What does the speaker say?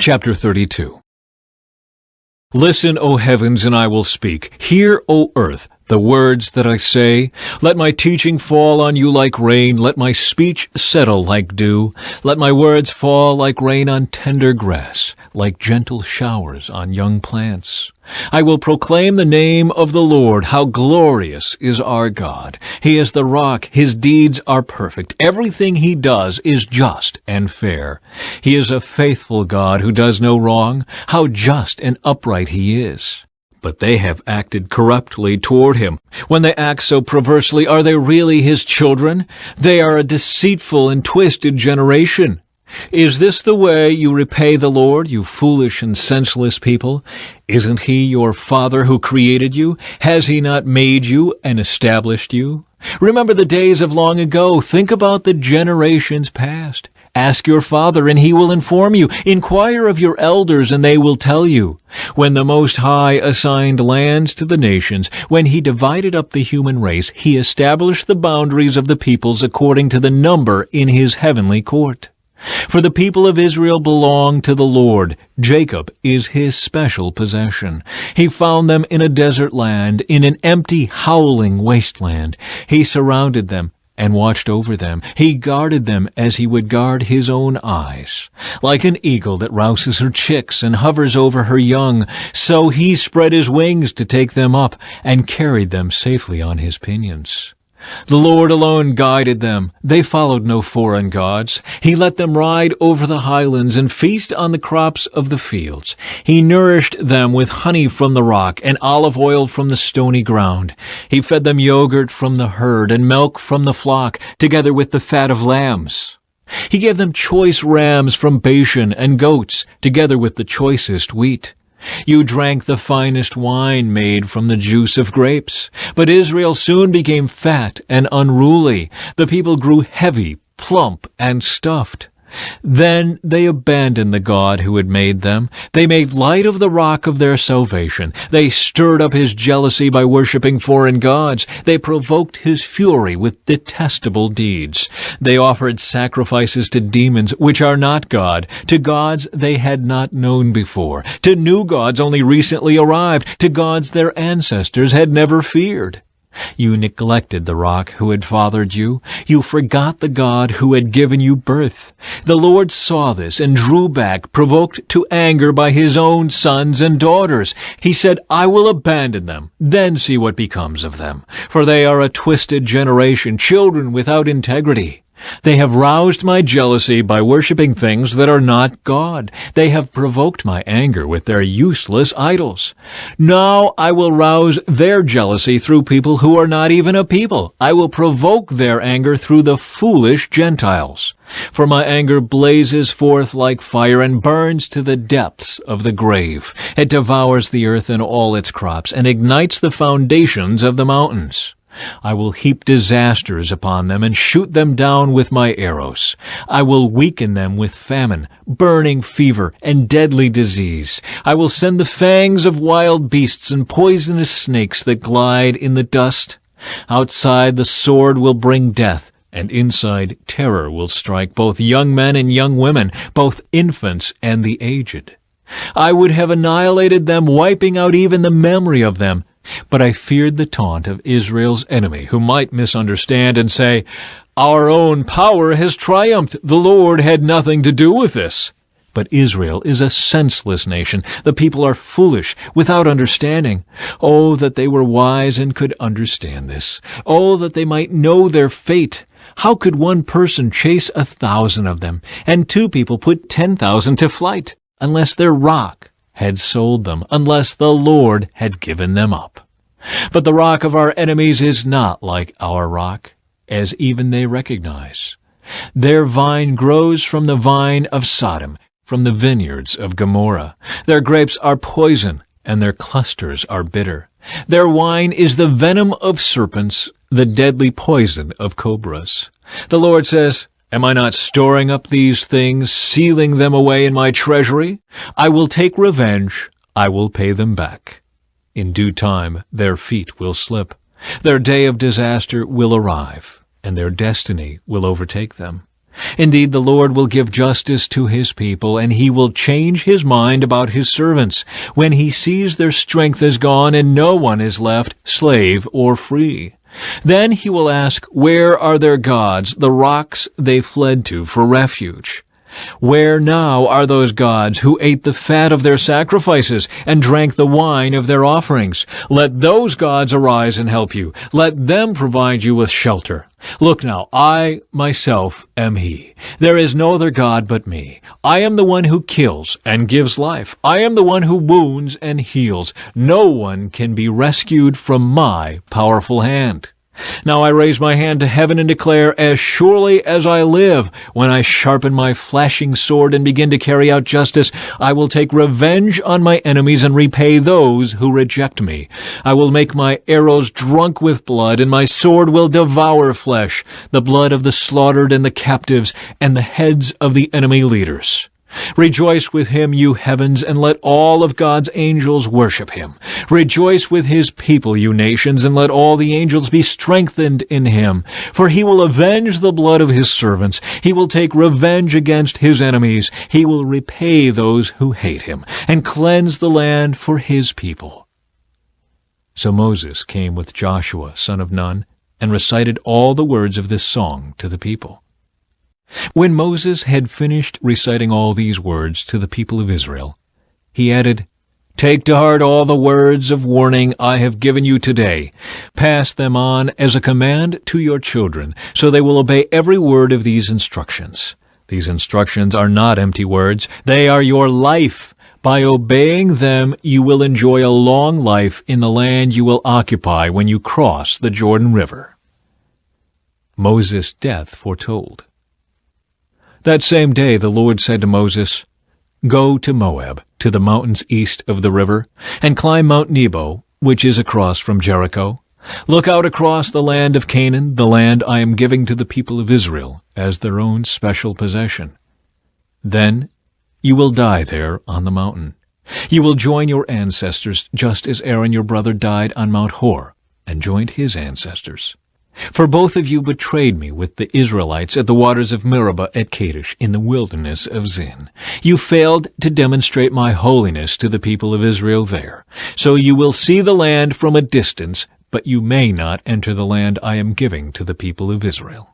Chapter 32. Listen, O heavens, and I will speak. Hear, O earth, the words that I say. Let my teaching fall on you like rain. Let my speech settle like dew. Let my words fall like rain on tender grass, like gentle showers on young plants. I will proclaim the name of the Lord. How glorious is our God. He is the rock. His deeds are perfect. Everything he does is just and fair. He is a faithful God who does no wrong. How just and upright he is. But they have acted corruptly toward him. When they act so perversely, are they really his children? They are a deceitful and twisted generation. Is this the way you repay the Lord, you foolish and senseless people? Isn't he your Father who created you? Has he not made you and established you? Remember the days of long ago. Think about the generations past. Ask your father, and he will inform you. Inquire of your elders, and they will tell you. When the Most High assigned lands to the nations, when he divided up the human race, he established the boundaries of the peoples according to the number in his heavenly court. For the people of Israel belong to the Lord. Jacob is his special possession. He found them in a desert land, in an empty, howling wasteland. He surrounded them and watched over them. He guarded them as he would guard his own eyes. Like an eagle that rouses her chicks and hovers over her young, so he spread his wings to take them up and carried them safely on his pinions. The Lord alone guided them. They followed no foreign gods. He let them ride over the highlands and feast on the crops of the fields. He nourished them with honey from the rock and olive oil from the stony ground. He fed them yogurt from the herd and milk from the flock, together with the fat of lambs. He gave them choice rams from Bashan and goats, together with the choicest wheat. You drank the finest wine made from the juice of grapes. But Israel soon became fat and unruly. The people grew heavy, plump, and stuffed. Then they abandoned the God who had made them. They made light of the rock of their salvation. They stirred up his jealousy by worshiping foreign gods. They provoked his fury with detestable deeds. They offered sacrifices to demons, which are not God, to gods they had not known before, to new gods only recently arrived, to gods their ancestors had never feared. You neglected the rock who had fathered you. You forgot the God who had given you birth. The Lord saw this and drew back, provoked to anger by his own sons and daughters. He said, I will abandon them, then see what becomes of them. For they are a twisted generation, children without integrity. They have roused my jealousy by worshiping things that are not God. They have provoked my anger with their useless idols. Now I will rouse their jealousy through people who are not even a people. I will provoke their anger through the foolish Gentiles. For my anger blazes forth like fire and burns to the depths of the grave. It devours the earth and all its crops and ignites the foundations of the mountains. I will heap disasters upon them and shoot them down with my arrows. I will weaken them with famine, burning fever, and deadly disease. I will send the fangs of wild beasts and poisonous snakes that glide in the dust. Outside the sword will bring death, and inside terror will strike both young men and young women, both infants and the aged. I would have annihilated them, wiping out even the memory of them. But I feared the taunt of Israel's enemy, who might misunderstand and say, Our own power has triumphed. The Lord had nothing to do with this. But Israel is a senseless nation. The people are foolish, without understanding. Oh, that they were wise and could understand this. Oh, that they might know their fate. How could one person chase 1,000 of them, and 2 people put 10,000 to flight, unless their rock had sold them, unless the Lord had given them up? But the rock of our enemies is not like our rock, as even they recognize. Their vine grows from the vine of Sodom, from the vineyards of Gomorrah. Their grapes are poison, and their clusters are bitter. Their wine is the venom of serpents, the deadly poison of cobras. The Lord says, Am I not storing up these things, sealing them away in my treasury? I will take revenge. I will pay them back. In due time their feet will slip. Their day of disaster will arrive, and their destiny will overtake them. Indeed, the Lord will give justice to his people, and he will change his mind about his servants when he sees their strength is gone and no one is left, slave or free. Then he will ask, where are their gods, the rocks they fled to for refuge? Where now are those gods who ate the fat of their sacrifices and drank the wine of their offerings? Let those gods arise and help you. Let them provide you with shelter. Look now, I myself am he. There is no other God but me. I am the one who kills and gives life. I am the one who wounds and heals. No one can be rescued from my powerful hand. Now I raise my hand to heaven and declare, as surely as I live, when I sharpen my flashing sword and begin to carry out justice, I will take revenge on my enemies and repay those who reject me. I will make my arrows drunk with blood, and my sword will devour flesh, the blood of the slaughtered and the captives, and the heads of the enemy leaders. Rejoice with him, you heavens, and let all of God's angels worship him. Rejoice with his people, you nations, and let all the angels be strengthened in him. For he will avenge the blood of his servants. He will take revenge against his enemies. He will repay those who hate him, and cleanse the land for his people. So Moses came with Joshua, son of Nun, and recited all the words of this song to the people. When Moses had finished reciting all these words to the people of Israel, he added, Take to heart all the words of warning I have given you today. Pass them on as a command to your children, so they will obey every word of these instructions. These instructions are not empty words. They are your life. By obeying them, you will enjoy a long life in the land you will occupy when you cross the Jordan River. Moses' death foretold. That same day the Lord said to Moses, Go to Moab, to the mountains east of the river, and climb Mount Nebo, which is across from Jericho. Look out across the land of Canaan, the land I am giving to the people of Israel as their own special possession. Then you will die there on the mountain. You will join your ancestors, just as Aaron your brother died on Mount Hor and joined his ancestors. For both of you betrayed me with the Israelites at the waters of Meribah at Kadesh in the wilderness of Zin. You failed to demonstrate my holiness to the people of Israel there. So you will see the land from a distance, but you may not enter the land I am giving to the people of Israel.